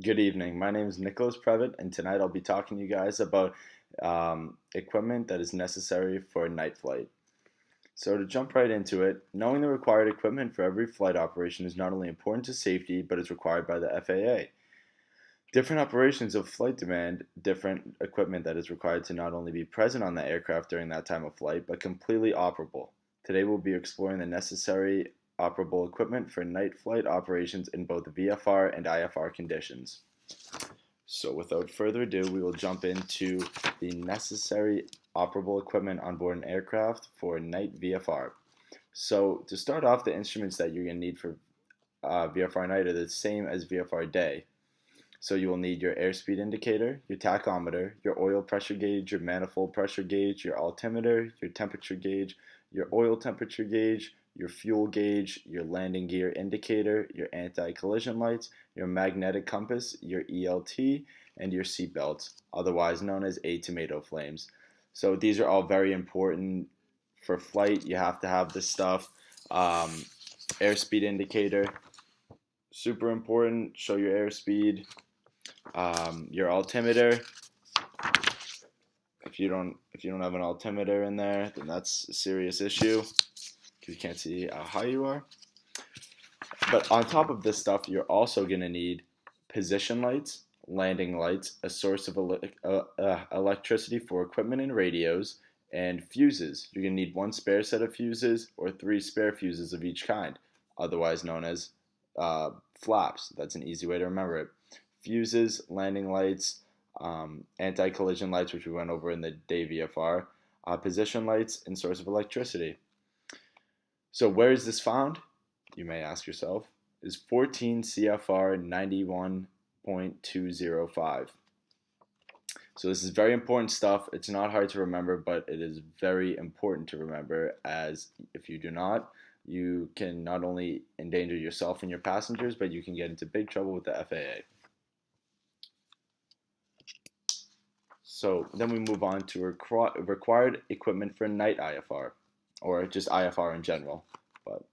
Good evening. My name is Nicholas Previtt, and tonight I'll be talking to you guys about equipment that is necessary for a night flight. So, to jump right into it, knowing the required equipment for every flight operation is not only important to safety, but is required by the FAA. Different operations of flight demand different equipment that is required to not only be present on the aircraft during that time of flight, but completely operable. Today we'll be exploring the necessary operable equipment for night flight operations in both VFR and IFR conditions. So without further ado, we will jump into the necessary operable equipment on board an aircraft for night VFR. So to start off, the instruments that you're going to need for VFR night are the same as VFR day. So you will need your airspeed indicator, your tachometer, your oil pressure gauge, your manifold pressure gauge, your altimeter, your temperature gauge, your oil temperature gauge, your fuel gauge, your landing gear indicator, your anti-collision lights, your magnetic compass, your ELT, and your seat belts, otherwise known as tomato flames. So these are all very important for flight. You have to have this stuff. Airspeed indicator, super important. Show your airspeed. Your altimeter. If you don't have an altimeter in there, then that's a serious issue because you can't see how high you are. But on top of this stuff, you're also going to need position lights, landing lights, a source of electricity for equipment and radios, and fuses. You're going to need one spare set of fuses or three spare fuses of each kind, otherwise known as flaps. That's an easy way to remember it. Fuses, landing lights, anti-collision lights, which we went over in the day VFR, position lights, and source of electricity. So where is this found? You may ask yourself, is 14 CFR 91.205. So this is very important stuff. It's not hard to remember, but it is very important to remember, as if you do not, you can not only endanger yourself and your passengers, but you can get into big trouble with the FAA. So then we move on to required equipment for night IFR, or just IFR in general, but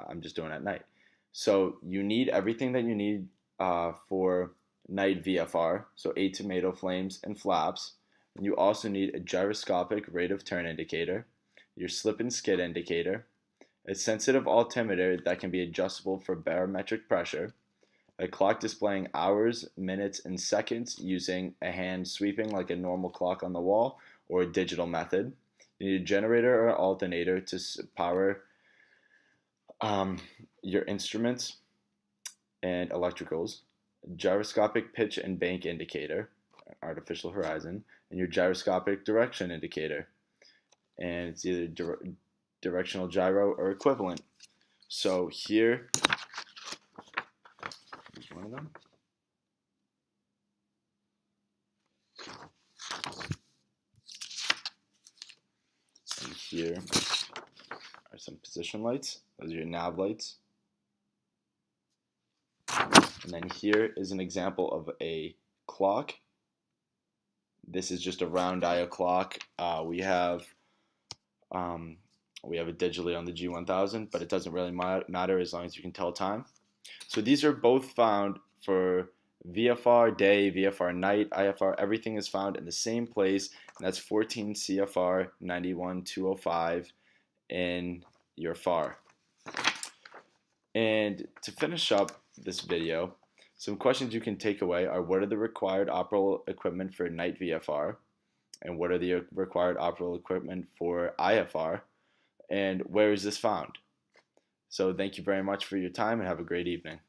I'm just doing it at night. So you need everything that you need for night VFR, so tomato flames and flaps. And you also need a gyroscopic rate of turn indicator, your slip and skid indicator, a sensitive altimeter that can be adjustable for barometric pressure, a clock displaying hours, minutes, and seconds using a hand sweeping like a normal clock on the wall or a digital method. You need a generator or alternator to power your instruments and electricals, gyroscopic pitch and bank indicator, artificial horizon, and your gyroscopic direction indicator. And it's either directional gyro or equivalent. So here, here's one of them. And here are some position lights. Those are your nav lights. And then here is an example of a clock. This is just a round dial clock. We have it digitally on the G1000, but it doesn't really matter as long as you can tell time. So these are both found for VFR day, VFR night, IFR. Everything is found in the same place, and that's 14 CFR 91205 in your FAR. And to finish up this video, some questions you can take away are: what are the required operable equipment for night VFR? And what are the required operable equipment for IFR? And where is this found? So thank you very much for your time and have a great evening.